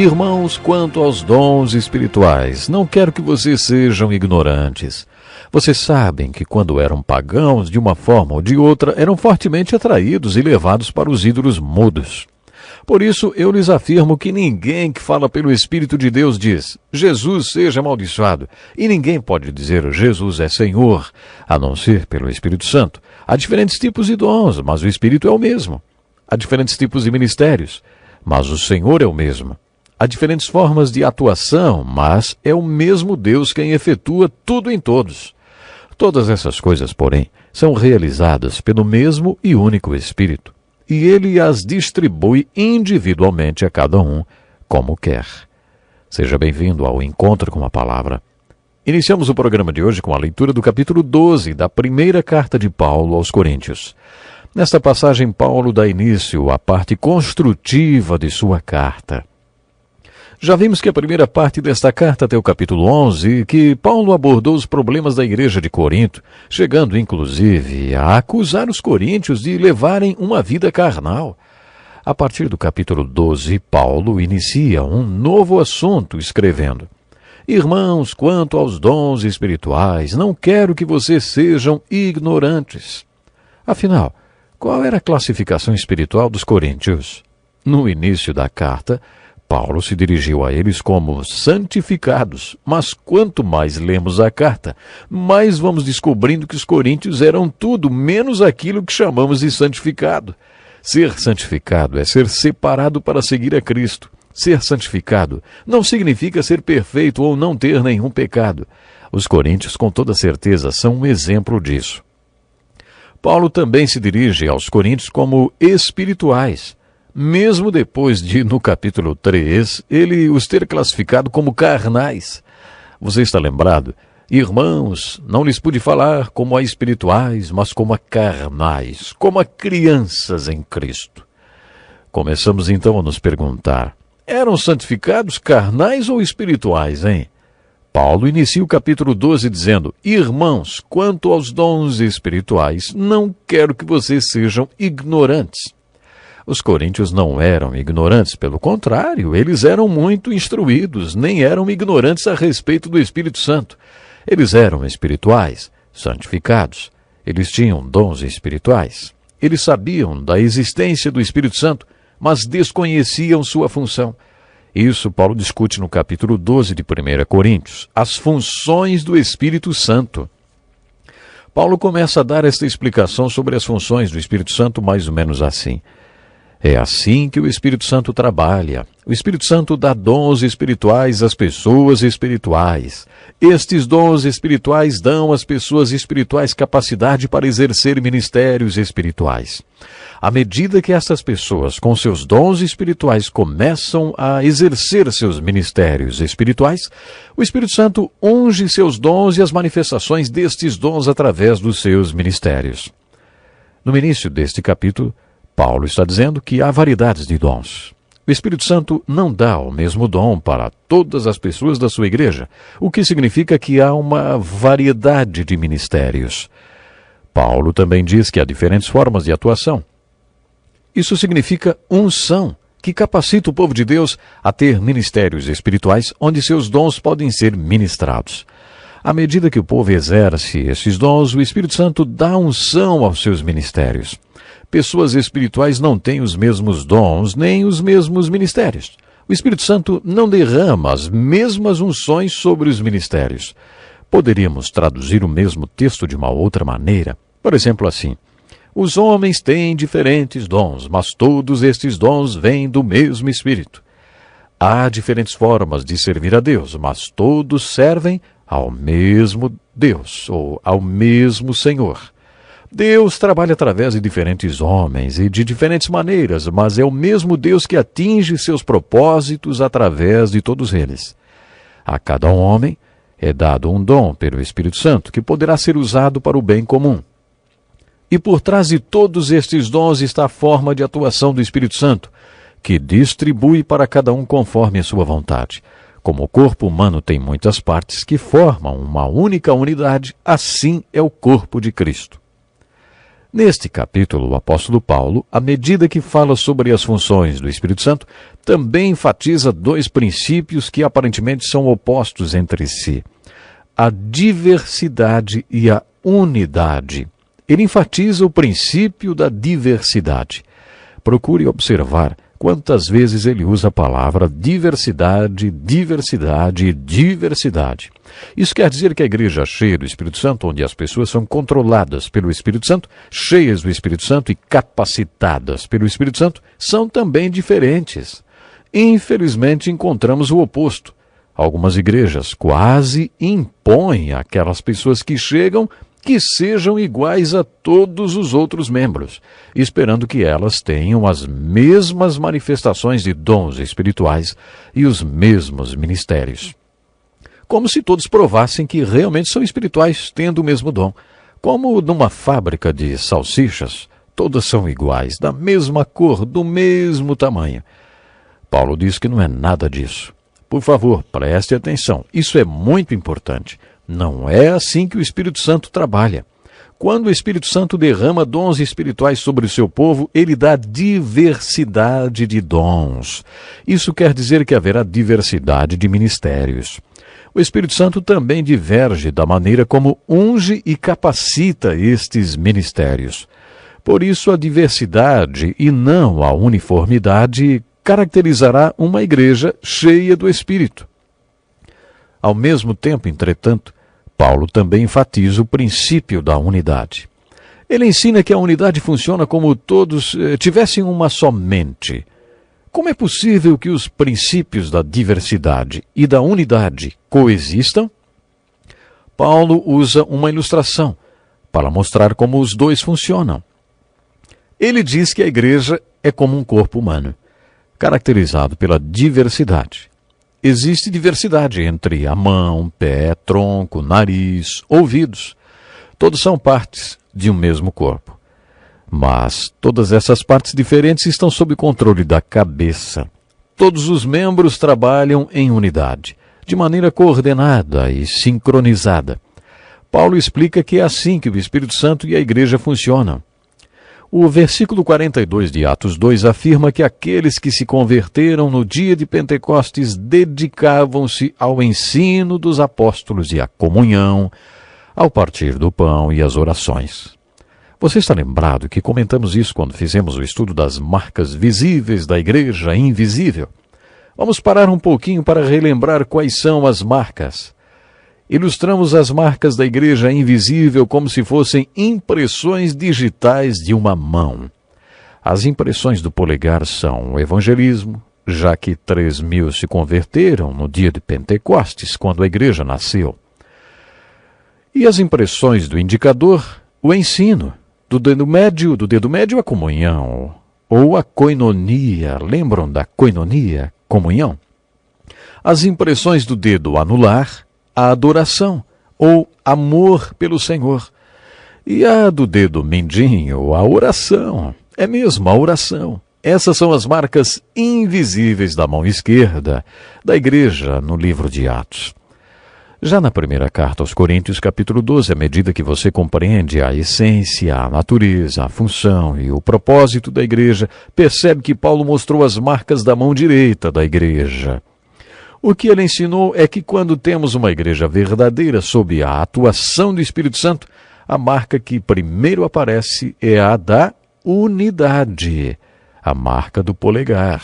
Irmãos, quanto aos dons espirituais, não quero que vocês sejam ignorantes. Vocês sabem que quando eram pagãos, de uma forma ou de outra, eram fortemente atraídos e levados para os ídolos mudos. Por isso, eu lhes afirmo que ninguém que fala pelo Espírito de Deus diz, Jesus seja amaldiçoado. E ninguém pode dizer, Jesus é Senhor, a não ser pelo Espírito Santo. Há diferentes tipos de dons, mas o Espírito é o mesmo. Há diferentes tipos de ministérios, mas o Senhor é o mesmo. Há diferentes formas de atuação, mas é o mesmo Deus quem efetua tudo em todos. Todas essas coisas, porém, são realizadas pelo mesmo e único Espírito, e Ele as distribui individualmente a cada um, como quer. Seja bem-vindo ao Encontro com a Palavra. Iniciamos o programa de hoje com a leitura do capítulo 12 da primeira carta de Paulo aos Coríntios. Nesta passagem, Paulo dá início à parte construtiva de sua carta. Já vimos que a primeira parte desta carta até o capítulo 11, que Paulo abordou os problemas da igreja de Corinto, chegando inclusive a acusar os coríntios de levarem uma vida carnal. A partir do capítulo 12, Paulo inicia um novo assunto, escrevendo: Irmãos, quanto aos dons espirituais, não quero que vocês sejam ignorantes. Afinal, qual era a classificação espiritual dos coríntios? No início da carta, Paulo se dirigiu a eles como santificados, mas quanto mais lemos a carta, mais vamos descobrindo que os coríntios eram tudo menos aquilo que chamamos de santificado. Ser santificado é ser separado para seguir a Cristo. Ser santificado não significa ser perfeito ou não ter nenhum pecado. Os coríntios, com toda certeza, são um exemplo disso. Paulo também se dirige aos coríntios como espirituais, mesmo depois de, no capítulo 3, ele os ter classificado como carnais. Você está lembrado? Irmãos, não lhes pude falar como a espirituais, mas como a carnais, como a crianças em Cristo. Começamos então a nos perguntar, eram santificados carnais ou espirituais, hein? Paulo inicia o capítulo 12 dizendo, Irmãos, quanto aos dons espirituais, não quero que vocês sejam ignorantes. Os coríntios não eram ignorantes, pelo contrário, eles eram muito instruídos, nem eram ignorantes a respeito do Espírito Santo. Eles eram espirituais, santificados. Eles tinham dons espirituais. Eles sabiam da existência do Espírito Santo, mas desconheciam sua função. Isso Paulo discute no capítulo 12 de 1 Coríntios, as funções do Espírito Santo. Paulo começa a dar esta explicação sobre as funções do Espírito Santo mais ou menos assim. É assim que o Espírito Santo trabalha. O Espírito Santo dá dons espirituais às pessoas espirituais. Estes dons espirituais dão às pessoas espirituais capacidade para exercer ministérios espirituais. À medida que essas pessoas, com seus dons espirituais, começam a exercer seus ministérios espirituais, o Espírito Santo unge seus dons e as manifestações destes dons através dos seus ministérios. No início deste capítulo, Paulo está dizendo que há variedades de dons. O Espírito Santo não dá o mesmo dom para todas as pessoas da sua igreja, o que significa que há uma variedade de ministérios. Paulo também diz que há diferentes formas de atuação. Isso significa unção, que capacita o povo de Deus a ter ministérios espirituais onde seus dons podem ser ministrados. À medida que o povo exerce esses dons, o Espírito Santo dá unção aos seus ministérios. Pessoas espirituais não têm os mesmos dons, nem os mesmos ministérios. O Espírito Santo não derrama as mesmas unções sobre os ministérios. Poderíamos traduzir o mesmo texto de uma outra maneira. Por exemplo, assim, os homens têm diferentes dons, mas todos estes dons vêm do mesmo Espírito. Há diferentes formas de servir a Deus, mas todos servem ao mesmo Deus, ou ao mesmo Senhor. Deus trabalha através de diferentes homens e de diferentes maneiras, mas é o mesmo Deus que atinge seus propósitos através de todos eles. A cada homem é dado um dom pelo Espírito Santo que poderá ser usado para o bem comum. E por trás de todos estes dons está a forma de atuação do Espírito Santo, que distribui para cada um conforme a sua vontade. Como o corpo humano tem muitas partes que formam uma única unidade, assim é o corpo de Cristo. Neste capítulo, o apóstolo Paulo, à medida que fala sobre as funções do Espírito Santo, também enfatiza dois princípios que aparentemente são opostos entre si: a diversidade e a unidade. Ele enfatiza o princípio da diversidade. Procure observar quantas vezes ele usa a palavra diversidade, diversidade e diversidade. Isso quer dizer que a igreja cheia do Espírito Santo, onde as pessoas são controladas pelo Espírito Santo, cheias do Espírito Santo e capacitadas pelo Espírito Santo, são também diferentes. Infelizmente, encontramos o oposto. Algumas igrejas quase impõem àquelas pessoas que chegam que sejam iguais a todos os outros membros, esperando que elas tenham as mesmas manifestações de dons espirituais e os mesmos ministérios. Como se todos provassem que realmente são espirituais, tendo o mesmo dom. Como numa fábrica de salsichas, todas são iguais, da mesma cor, do mesmo tamanho. Paulo diz que não é nada disso. Por favor, preste atenção, isso é muito importante. Não é assim que o Espírito Santo trabalha. Quando o Espírito Santo derrama dons espirituais sobre o seu povo, ele dá diversidade de dons. Isso quer dizer que haverá diversidade de ministérios. O Espírito Santo também diverge da maneira como unge e capacita estes ministérios. Por isso, a diversidade e não a uniformidade caracterizará uma igreja cheia do Espírito. Ao mesmo tempo, entretanto, Paulo também enfatiza o princípio da unidade. Ele ensina que a unidade funciona como todos tivessem uma só mente. Como é possível que os princípios da diversidade e da unidade coexistam? Paulo usa uma ilustração para mostrar como os dois funcionam. Ele diz que a igreja é como um corpo humano, caracterizado pela diversidade. Existe diversidade entre a mão, pé, tronco, nariz, ouvidos. Todos são partes de um mesmo corpo. Mas todas essas partes diferentes estão sob controle da cabeça. Todos os membros trabalham em unidade, de maneira coordenada e sincronizada. Paulo explica que é assim que o Espírito Santo e a igreja funcionam. O versículo 42 de Atos 2 afirma que aqueles que se converteram no dia de Pentecostes dedicavam-se ao ensino dos apóstolos e à comunhão, ao partir do pão e às orações. Você está lembrado que comentamos isso quando fizemos o estudo das marcas visíveis da igreja invisível? Vamos parar um pouquinho para relembrar quais são as marcas. Ilustramos as marcas da igreja invisível como se fossem impressões digitais de uma mão. As impressões do polegar são o evangelismo, já que 3.000 se converteram no dia de Pentecostes, quando a igreja nasceu. E as impressões do indicador, o ensino, do dedo médio a comunhão, ou a koinonia. Lembram da koinonia, comunhão? As impressões do dedo anular, a adoração, ou amor pelo Senhor. E a do dedo mindinho, a oração. É mesmo, a oração. Essas são as marcas invisíveis da mão esquerda da igreja no livro de Atos. Já na primeira carta aos Coríntios, capítulo 12, à medida que você compreende a essência, a natureza, a função e o propósito da igreja, percebe que Paulo mostrou as marcas da mão direita da igreja. O que ele ensinou é que quando temos uma igreja verdadeira sob a atuação do Espírito Santo, a marca que primeiro aparece é a da unidade, a marca do polegar.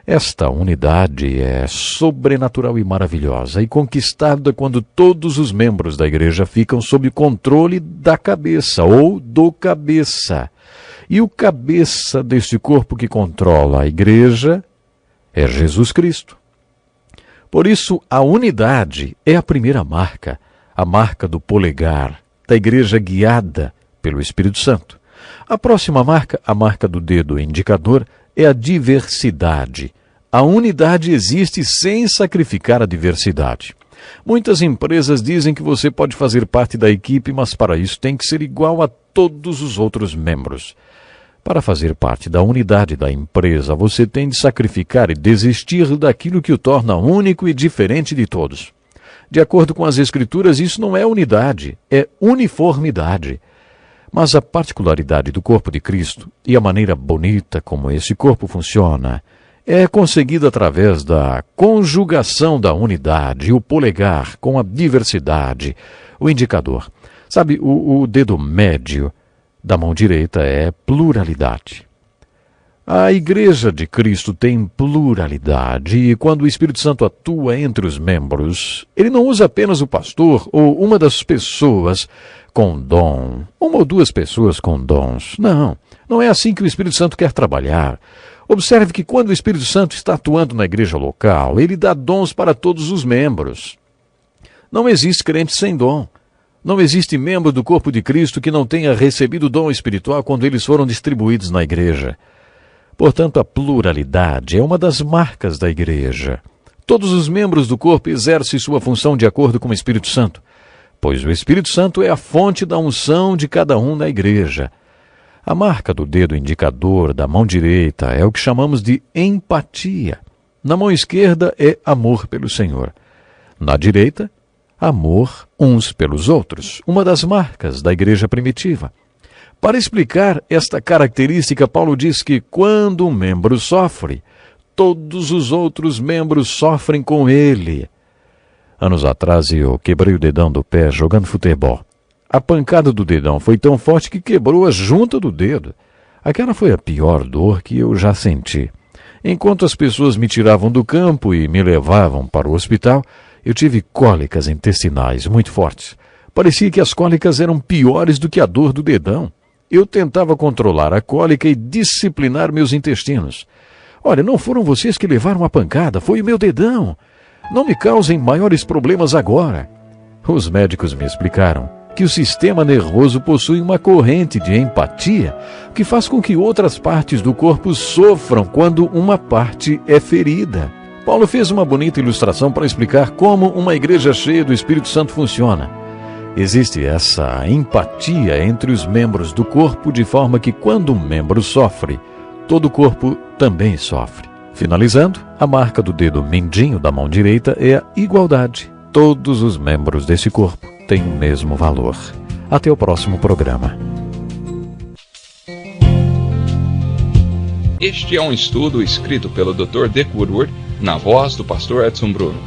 Esta unidade é sobrenatural e maravilhosa e conquistada quando todos os membros da igreja ficam sob controle da cabeça ou do cabeça. E o cabeça deste corpo que controla a igreja é Jesus Cristo. Por isso, a unidade é a primeira marca, a marca do polegar, da igreja guiada pelo Espírito Santo. A próxima marca, a marca do dedo indicador, é a diversidade. A unidade existe sem sacrificar a diversidade. Muitas empresas dizem que você pode fazer parte da equipe, mas para isso tem que ser igual a todos os outros membros. Para fazer parte da unidade da empresa, você tem de sacrificar e desistir daquilo que o torna único e diferente de todos. De acordo com as Escrituras, isso não é unidade, é uniformidade. Mas a particularidade do corpo de Cristo e a maneira bonita como esse corpo funciona é conseguida através da conjugação da unidade, o polegar com a diversidade, o indicador. Sabe, o dedo médio da mão direita é pluralidade. A Igreja de Cristo tem pluralidade e quando o Espírito Santo atua entre os membros, ele não usa apenas o pastor ou uma das pessoas com dom, uma ou duas pessoas com dons. Não é assim que o Espírito Santo quer trabalhar. Observe que quando o Espírito Santo está atuando na igreja local, ele dá dons para todos os membros. Não existe crente sem dom. Não existe membro do corpo de Cristo que não tenha recebido dom espiritual quando eles foram distribuídos na igreja. Portanto, a pluralidade é uma das marcas da igreja. Todos os membros do corpo exercem sua função de acordo com o Espírito Santo, pois o Espírito Santo é a fonte da unção de cada um na igreja. A marca do dedo indicador da mão direita é o que chamamos de empatia. Na mão esquerda é amor pelo Senhor. Na direita, amor uns pelos outros, uma das marcas da igreja primitiva. Para explicar esta característica, Paulo diz que quando um membro sofre, todos os outros membros sofrem com ele. Anos atrás eu quebrei o dedão do pé jogando futebol. A pancada do dedão foi tão forte que quebrou a junta do dedo. Aquela foi a pior dor que eu já senti. Enquanto as pessoas me tiravam do campo e me levavam para o hospital, eu tive cólicas intestinais muito fortes. Parecia que as cólicas eram piores do que a dor do dedão. Eu tentava controlar a cólica e disciplinar meus intestinos. Olha, não foram vocês que levaram a pancada, foi o meu dedão. Não me causem maiores problemas agora. Os médicos me explicaram que o sistema nervoso possui uma corrente de empatia que faz com que outras partes do corpo sofram quando uma parte é ferida. Paulo fez uma bonita ilustração para explicar como uma igreja cheia do Espírito Santo funciona. Existe essa empatia entre os membros do corpo, de forma que quando um membro sofre, todo o corpo também sofre. Finalizando, a marca do dedo mindinho da mão direita é a igualdade. Todos os membros desse corpo têm o mesmo valor. Até o próximo programa. Este é um estudo escrito pelo Dr. Dick Woodward, na voz do pastor Edson Bruno.